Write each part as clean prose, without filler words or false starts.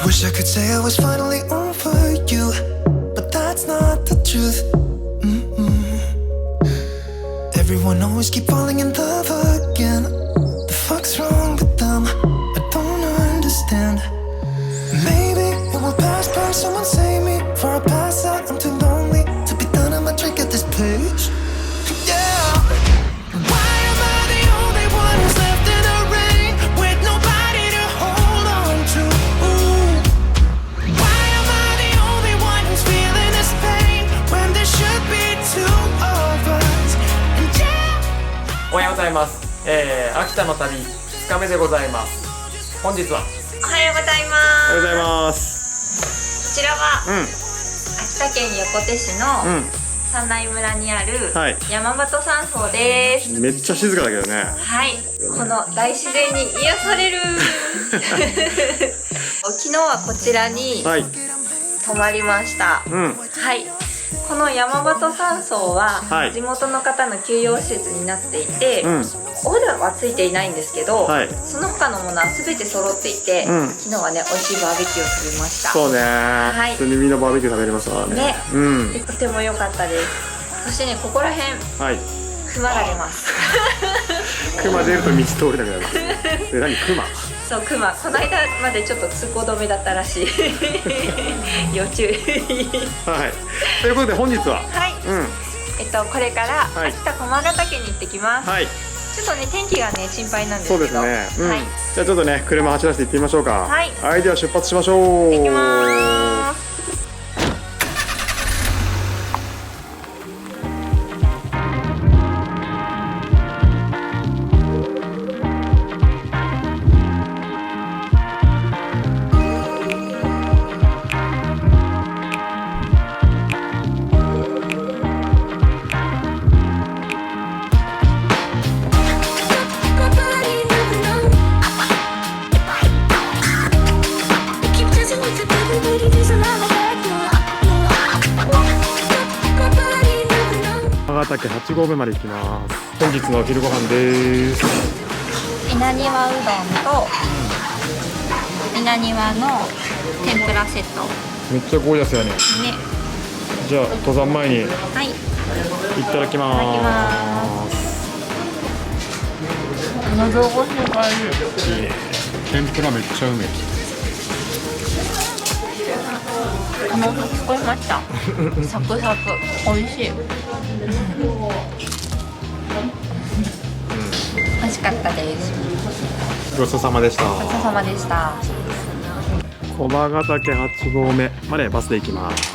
Wish I could say I was finally over you, but that's not the truth. Everyone always keep falling in love again. The fuck's wrong with them? I don't understand. Maybe it will pass by. Someone save me for I pass out. I'm too lonely to be done. I'm a drink at this place. Yeah. Why am I the only one who's left in the rain with nobody to hold on to? Why am I the only one who's feeling this pain when there should be two of us? And yeah. おはようございます。秋田の旅2日目でございます。本日はおはようございます。おはようございます。こちらは、秋田県横手市の三内村にある山端山荘です。めっちゃ静かだけどね。はい、この大自然に癒される昨日はこちらに泊まりました。はい、この山端山荘は地元の方の休養施設になっていて、オーダーはついていないんですけど、その他のものは全て揃っていて、昨日はね美味しいバーベキューを食べました。そうね、普通にみんなバーベキュー食べれましたからね。でとても良かったです。そしてね、ここら辺熊が出ます。熊出ると道通れなくなる。何熊？そう熊、この間までちょっと通行止めだったらしい。要注意。はい。ということで本日は、これから秋田駒ヶ岳に行ってきます。ちょっとね天気がね心配なんですけど。そうですね。じゃあちょっとね車走らせて行ってみましょうか。はい。では出発しましょう。行きます。駒ヶ岳8合目まで行きます。本日のお昼ご飯です。稲庭うどんと稲庭の天ぷらセット。めっちゃゴージャスやね。じゃあ登山前にいただきます。喉越しがいいね。天ぷらめっちゃうめえ。聞こえました。サクサク、美味しい。美味しかったです。ごちそうさまでした。ごちそうさまでした。駒ヶ岳8合目までバスで行きます。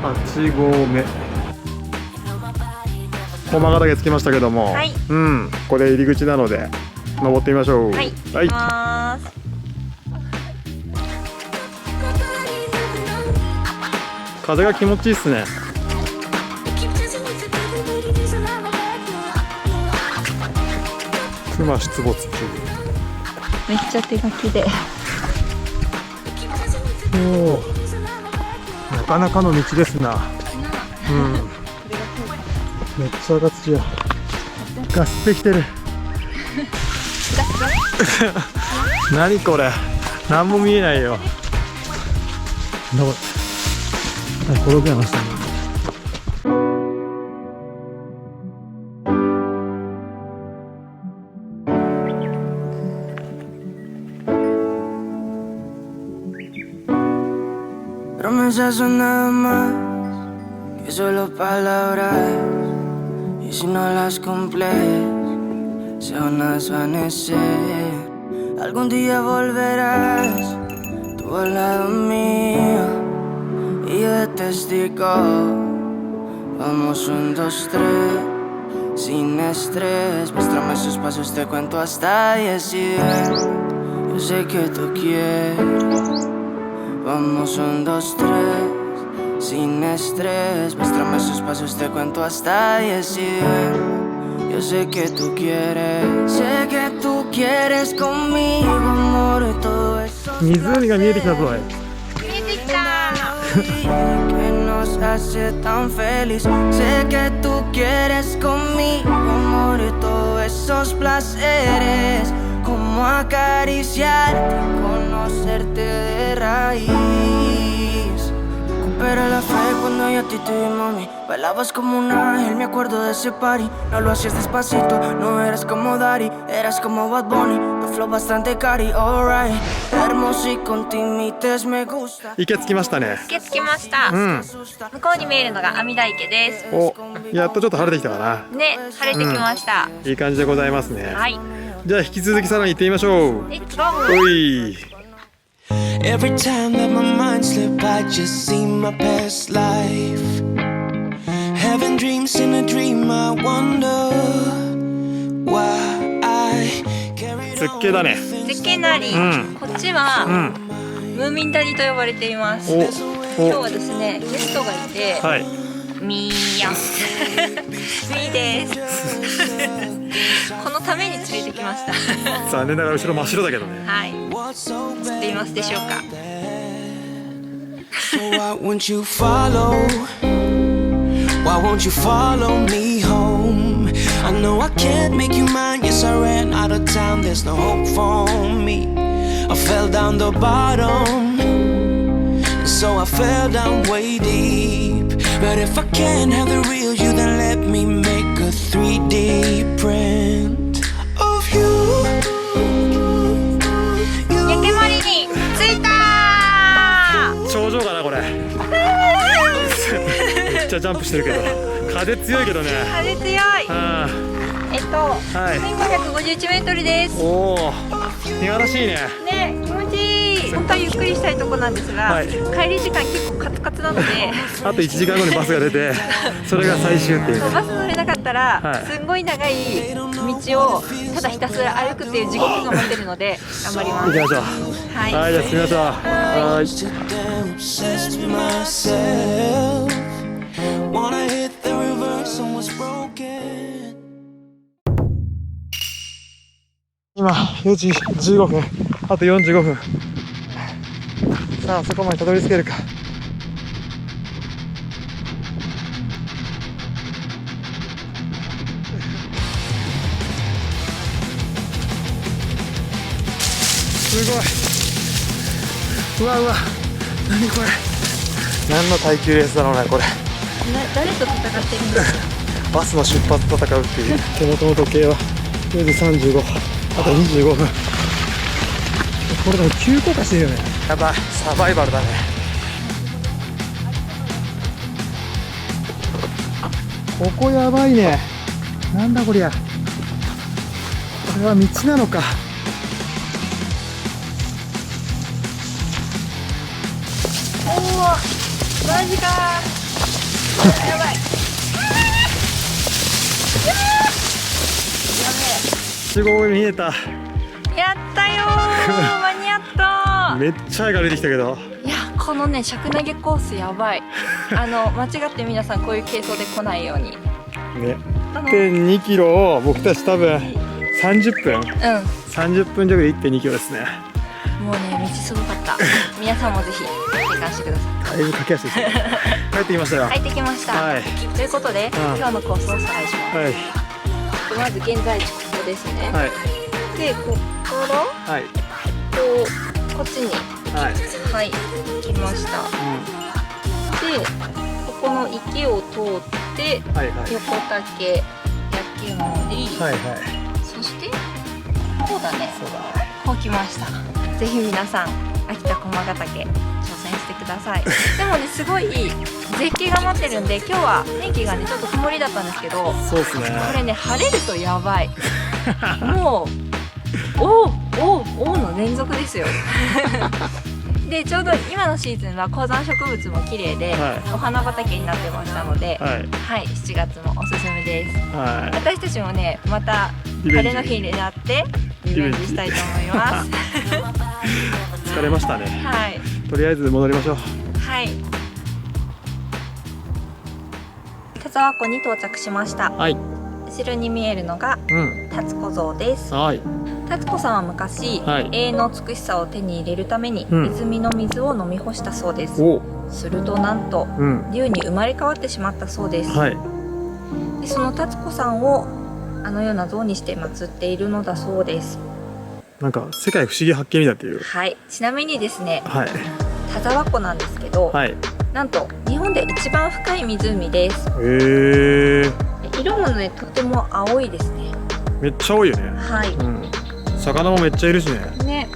8合目駒ヶ岳着きましたけども、これ入り口なので登ってみましょう。風が気持ちいいっすね。熊出没中。めっちゃ手書きで。なかなかの道ですな。めっちゃガツや。ガスってきてる。何これ。何も見えないよ。転げましたね。Promesas son nada más que solo palabras, y si no las cumples se van a desvanecer. Algún día volverás tú al lado mío y yo de testigo. Vamos 1, 2, 3 sin estrés. Muéstrame esos pasos, te cuento hasta 10 y ven. Yo sé que tú quieres. Vamos 1, 2, 3 sin estrés. Muéstrame esos pasos, te cuento hasta 10 y ven. Yo sé que tú quieres. Sé que tú quieres conmigo, amor, y todo eso. 湖が見えてきたぞ。見えてきた。nos hace tan feliz. Sé que tú quieres conmigo morir todos esos placeres, como acariciarte, conocerte de raíz. Recupera la fe cuando yo a ti te vi, mami. Bailabas como un ángel, me acuerdo de ese party. No lo hacías despacito, no eras como Daddy, eras como Bad Bunny. Tu flow bastante cari, alright. Hermoso y con timites me gusta. 池着きましたね。池着きました。向こうに見えるのが阿弥陀池です。お、やっとちょっと晴れてきたかな。ね、晴れてきました。いい感じでございますね。はい。じゃあ引き続きさらに行ってみましょう。レッツゴー。おい。Every time that my mind slip, I just see my past life. Having dreams in a dream, I wonder why I carried on. 絶景だね。絶景なり、こっちは、ムーミン谷と呼ばれています。今日はですね、ゲストがいて、はい。ミーヤンミーです。このために連れてきました。残念ながら後ろ真っ白だけどね。はい。知っていますでしょうか。So why won't you follow? Why won't you follow me home? I know I can't make you mine. Yes, I ran out of town. There's no hope for me. I fell down the bottom, so I fell down way deep. But if I can't have the real you, then let me make a 3D print of you. 焼森に着いたー。頂上かなこれ。めっちゃジャンプしてるけど、風強いけどね。風強い。はい。1551メートルです。おお、見晴らしいね。ね、気持ちいい。本当はゆっくりしたいとこなんですが、帰り時間結構カツカツなので、あと1時間後にバスが出て、それが最終っていう。バス乗れなかったら、すんごい長い道をただひたすら歩くっていう地獄が待ってるので頑張ります。行きましょう。はい、はい、じゃあ進みましょう。はい。今4時15分、あと45分。さあそこまでたどり着けるか。すごい。うわうわ、何これ。何の耐久レースだろうねこれ。誰と戦ってるんですか。バスの出発と戦うっていう。手元の時計は4時35、あと25分。これでも急降下してるよね。やばい、サバイバルだね。ここやばいね。なんだこりゃ。これは道なのか。おお、マジかー。やばい。すごい見えた。やったよー。間に合ったー。めっちゃ早く歩いてきたけど。いや、このね、尺投げコースやばい。間違って皆さんこういう軽装で来ないように。ね。1.2キロを僕たち多分30分。30分弱で 1.2 キロですね。もうね、道すごかった。皆さんもぜひ体感してください。だいぶ駆け足ですね。帰ってきましたよ。帰ってきました。はい。ということで、今日のコースをおさらいします。はい。まず現在地ここですね。はい。で、ここから、はい。こっちに、はい、来ました。で、ここの池を通って、横岳、焼森、そしてこうだね。こう来ました。ぜひ皆さん、秋田駒ヶ岳挑戦してください。でもね、すごい絶景が待ってるんで、今日は天気がねちょっと曇りだったんですけど、そうですね。これね、晴れるとやばい。もうおの連続ですよ。で、ちょうど今のシーズンは高山植物も綺麗で、お花畑になってましたので、はい、7月もおすすめです。私たちもね、また晴れの日になってリベンジしたいと思います。疲れましたね。はい。とりあえず戻りましょう。はい。田沢湖に到着しました。はい。後ろに見えるのが達子像です。はい。達子さんは昔、はい永遠の美しさを手に入れるために泉の水を飲み干したそうです。するとなんと、竜に生まれ変わってしまったそうです。はい。でその達子さんをあのような像にして祀っているのだそうです。なんか世界不思議発見みたいっていう。はい。ちなみにですね、はい。田沢湖なんですけど、はい。なんと日本で一番深い湖です。へえ。色もね、とても青いですね。めっちゃ多いよね。はい。魚もめっちゃいるしね。ね。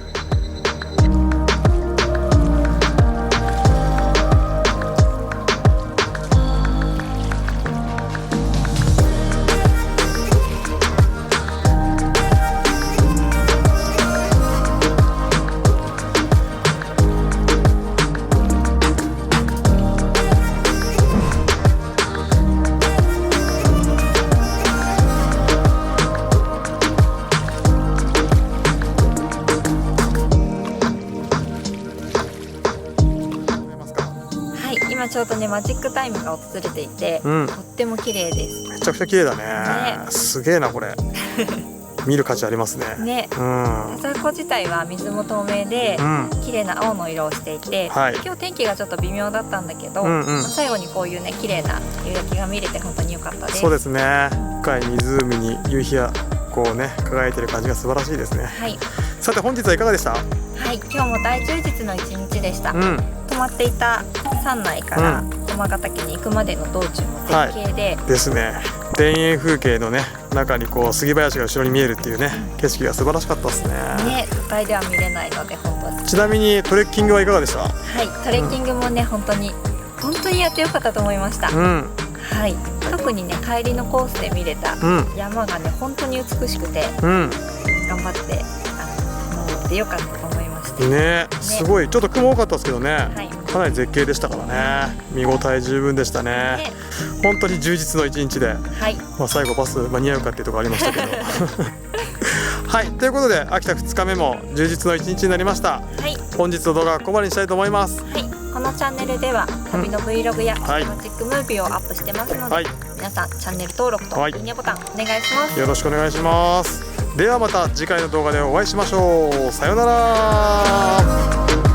今ちょうどねマジックタイムが訪れていて、とっても綺麗です。めちゃくちゃ綺麗だね。すげえなこれ。見る価値ありますね。ね。田沢湖自体は水も透明で、綺麗な青の色をしていて、今日天気がちょっと微妙だったんだけど、最後にこういうね綺麗な夕焼けが見れて本当に良かったです。そうですね。深い湖に夕日がこうね輝いてる感じが素晴らしいですね。はい。さて本日はいかがでした？はい、今日も大充実の一日でした。泊まっていた山内から駒ヶ岳に行くまでの道中の絶景で、ですね。田園風景のね中にこう杉林が後ろに見えるっていうね景色が素晴らしかったですね。ね、都会では見れないので本当に。ちなみにトレッキングはいかがでした？はい、トレッキングもね本当にやってよかったと思いました。はい、特にね帰りのコースで見れた山がね本当に美しくて、頑張って登ってよかったと思いました。ね、すごいちょっと雲多かったですけどね、かなり絶景でしたからね。見応え十分でしたね。本当に充実の一日で、まあ最後バス間に合うかっていうところありましたけどはい、ということで秋田2日目も充実の一日になりました。本日の動画はここまでにしたいと思います。このチャンネルでは旅の Vlog やシネマチックムービーをアップしてますので、皆さんチャンネル登録といいねボタンお願いします。よろしくお願いします。ではまた次回の動画でお会いしましょう。さようなら。